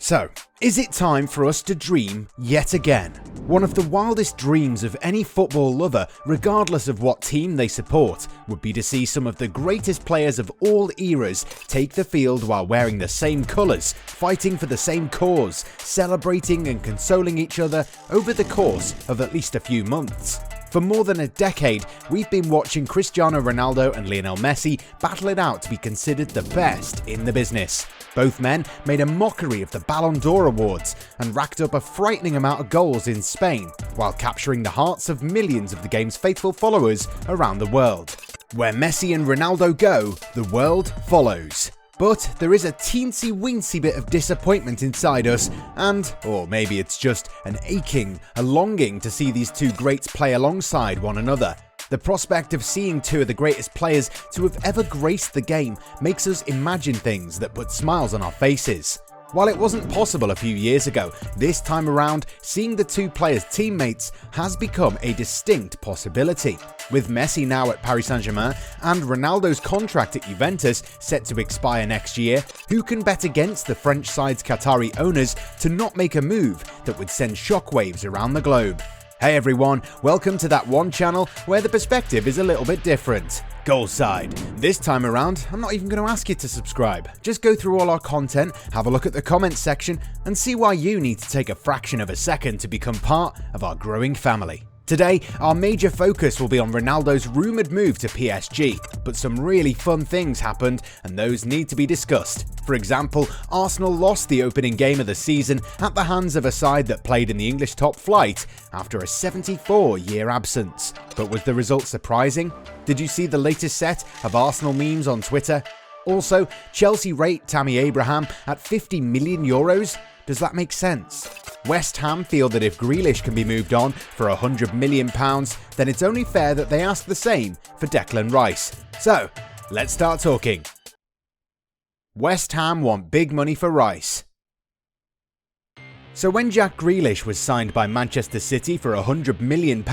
So, is it time for us to dream yet again? One of the wildest dreams of any football lover, regardless of what team they support, would be to see some of the greatest players of all eras take the field while wearing the same colours, fighting for the same cause, celebrating and consoling each other over the course of at least a few months. For more than a decade, we've been watching Cristiano Ronaldo and Lionel Messi battle it out to be considered the best in the business. Both men made a mockery of the Ballon d'Or awards and racked up a frightening amount of goals in Spain, while capturing the hearts of millions of the game's faithful followers around the world. Where Messi and Ronaldo go, the world follows. But there is a teensy-weensy bit of disappointment inside us and, or maybe it's just an aching, a longing to see these two greats play alongside one another. The prospect of seeing two of the greatest players to have ever graced the game makes us imagine things that put smiles on our faces. While it wasn't possible a few years ago, this time around, seeing the two players teammates has become a distinct possibility. With Messi now at Paris Saint-Germain and Ronaldo's contract at Juventus set to expire next year, who can bet against the French side's Qatari owners to not make a move that would send shockwaves around the globe? Hey everyone, welcome to that one channel where the perspective is a little bit different. Goal Side. This time around, I'm not even going to ask you to subscribe. Just go through all our content, have a look at the comments section, and see why you need to take a fraction of a second to become part of our growing family. Today, our major focus will be on Ronaldo's rumoured move to PSG, but some really fun things happened and those need to be discussed. For example, Arsenal lost the opening game of the season at the hands of a side that played in the English top flight after a 74-year absence. But was the result surprising? Did you see the latest set of Arsenal memes on Twitter? Also, Chelsea rate Tammy Abraham at €50 million? Does that make sense? West Ham feel that if Grealish can be moved on for £100 million, then it's only fair that they ask the same for Declan Rice. So, let's start talking. West Ham want big money for Rice. So when Jack Grealish was signed by Manchester City for £100 million,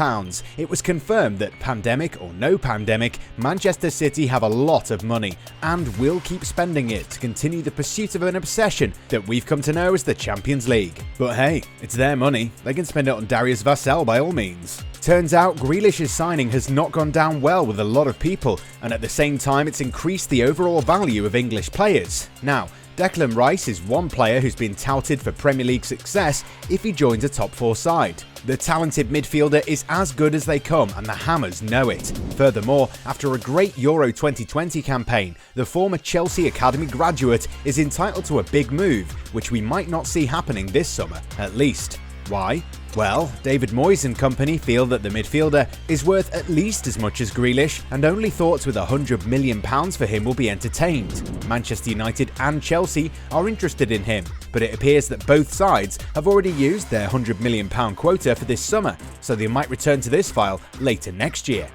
it was confirmed that pandemic or no pandemic, Manchester City have a lot of money and will keep spending it to continue the pursuit of an obsession that we've come to know as the Champions League. But hey, it's their money, they can spend it on Darius Vassell by all means. Turns out Grealish's signing has not gone down well with a lot of people, and at the same time it's increased the overall value of English players. Now, Declan Rice is one player who's been touted for Premier League success if he joins a top four side. The talented midfielder is as good as they come and the Hammers know it. Furthermore, after a great Euro 2020 campaign, the former Chelsea Academy graduate is entitled to a big move, which we might not see happening this summer, at least. Why? Well, David Moyes and company feel that the midfielder is worth at least as much as Grealish, and only thoughts with £100 million for him will be entertained. Manchester United and Chelsea are interested in him, but it appears that both sides have already used their £100 million quota for this summer, so they might return to this file later next year.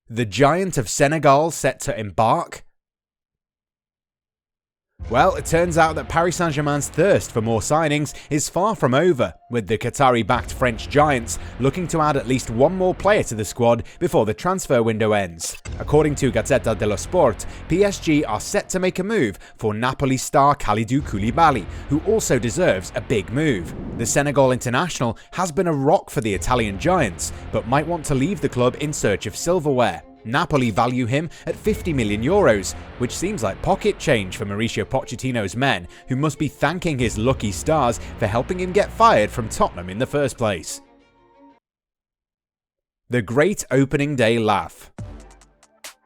The Giant of Senegal set to embark? Well, it turns out that Paris Saint-Germain's thirst for more signings is far from over, with the Qatari-backed French Giants looking to add at least one more player to the squad before the transfer window ends. According to Gazzetta dello Sport, PSG are set to make a move for Napoli star Kalidou Koulibaly, who also deserves a big move. The Senegal international has been a rock for the Italian Giants, but might want to leave the club in search of silverware. Napoli value him at €50 million, which seems like pocket change for Mauricio Pochettino's men, who must be thanking his lucky stars for helping him get fired from Tottenham in the first place. The great opening day laugh.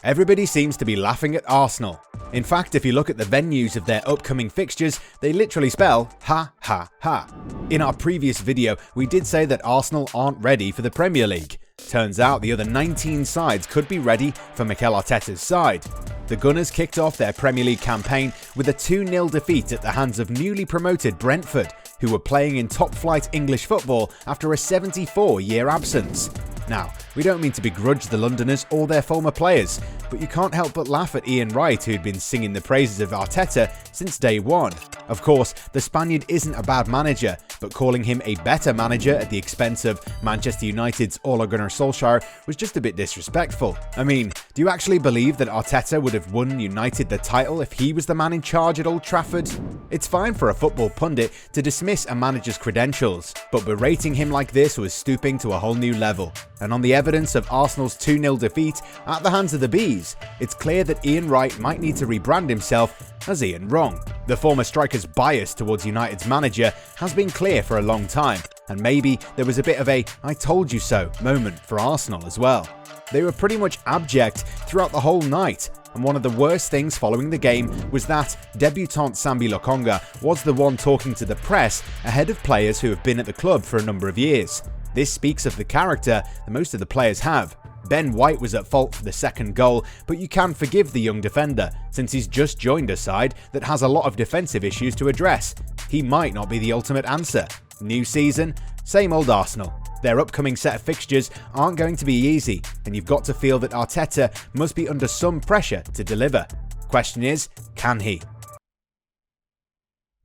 Everybody seems to be laughing at Arsenal. In fact, if you look at the venues of their upcoming fixtures, they literally spell ha ha ha. In our previous video, we did say that Arsenal aren't ready for the Premier League. Turns out the other 19 sides could be ready for Mikel Arteta's side. The Gunners kicked off their Premier League campaign with a 2-0 defeat at the hands of newly promoted Brentford, who were playing in top-flight English football after a 74-year absence. Now, we don't mean to begrudge the Londoners or their former players, but you can't help but laugh at Ian Wright, who'd been singing the praises of Arteta since day one. Of course, the Spaniard isn't a bad manager, but calling him a better manager at the expense of Manchester United's Ole Gunnar Solskjaer was just a bit disrespectful. I mean, do you actually believe that Arteta would have won United the title if he was the man in charge at Old Trafford? It's fine for a football pundit to dismiss a manager's credentials, but berating him like this was stooping to a whole new level. And on the evidence of Arsenal's 2-0 defeat at the hands of the Bees, it's clear that Ian Wright might need to rebrand himself as Ian Wrong. The former striker's bias towards United's manager has been clear for a long time, and maybe there was a bit of a "I told you so" moment for Arsenal as well. They were pretty much abject throughout the whole night, and one of the worst things following the game was that debutant Sambi Lokonga was the one talking to the press ahead of players who have been at the club for a number of years. This speaks of the character that most of the players have. Ben White was at fault for the second goal, but you can forgive the young defender since he's just joined a side that has a lot of defensive issues to address. He might not be the ultimate answer. New season, same old Arsenal. Their upcoming set of fixtures aren't going to be easy, and you've got to feel that Arteta must be under some pressure to deliver. Question is, can he?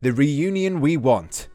The reunion we want.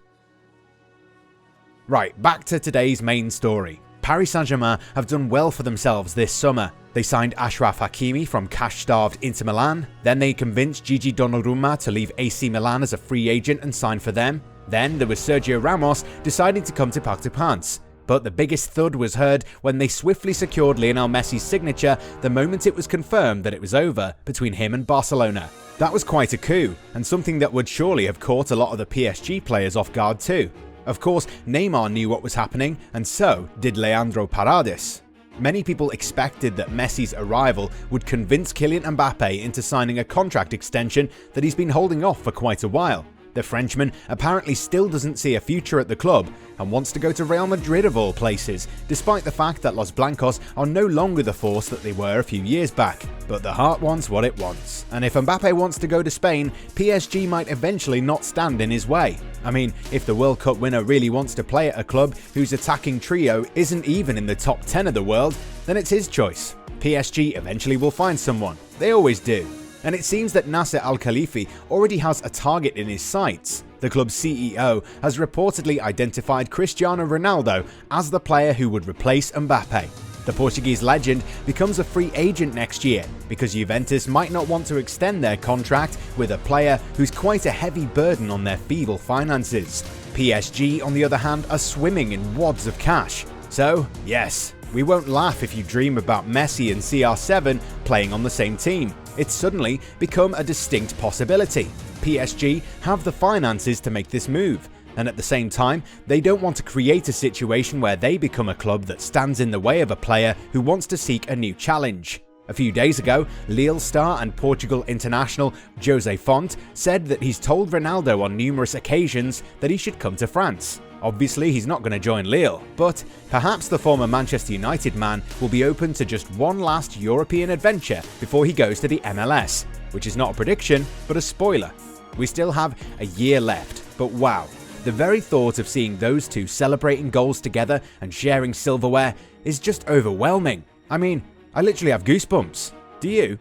Right, back to today's main story. Paris Saint-Germain have done well for themselves this summer. They signed Achraf Hakimi from cash-starved Inter Milan, then they convinced Gigi Donnarumma to leave AC Milan as a free agent and sign for them. Then there was Sergio Ramos deciding to come to Parc des Princes. But the biggest thud was heard when they swiftly secured Lionel Messi's signature the moment it was confirmed that it was over between him and Barcelona. That was quite a coup, and something that would surely have caught a lot of the PSG players off guard too. Of course, Neymar knew what was happening, and so did Leandro Paredes. Many people expected that Messi's arrival would convince Kylian Mbappé into signing a contract extension that he's been holding off for quite a while. The Frenchman apparently still doesn't see a future at the club and wants to go to Real Madrid of all places, despite the fact that Los Blancos are no longer the force that they were a few years back. But the heart wants what it wants, and if Mbappé wants to go to Spain, PSG might eventually not stand in his way. I mean, if the World Cup winner really wants to play at a club whose attacking trio isn't even in the top 10 of the world, then it's his choice. PSG eventually will find someone. They always do. And it seems that Nasser Al-Khelaifi already has a target in his sights. The club's CEO has reportedly identified Cristiano Ronaldo as the player who would replace Mbappé. The Portuguese legend becomes a free agent next year because Juventus might not want to extend their contract with a player who's quite a heavy burden on their feeble finances. PSG, on the other hand, are swimming in wads of cash. So, yes, we won't laugh if you dream about Messi and CR7 playing on the same team. It's suddenly become a distinct possibility. PSG have the finances to make this move, and at the same time, they don't want to create a situation where they become a club that stands in the way of a player who wants to seek a new challenge. A few days ago, Lille star and Portugal international José Fonte said that he's told Ronaldo on numerous occasions that he should come to France. Obviously, he's not going to join Lille, but perhaps the former Manchester United man will be open to just one last European adventure before he goes to the MLS, which is not a prediction, but a spoiler. We still have a year left, but wow, the very thought of seeing those two celebrating goals together and sharing silverware is just overwhelming. I mean, I literally have goosebumps. Do you?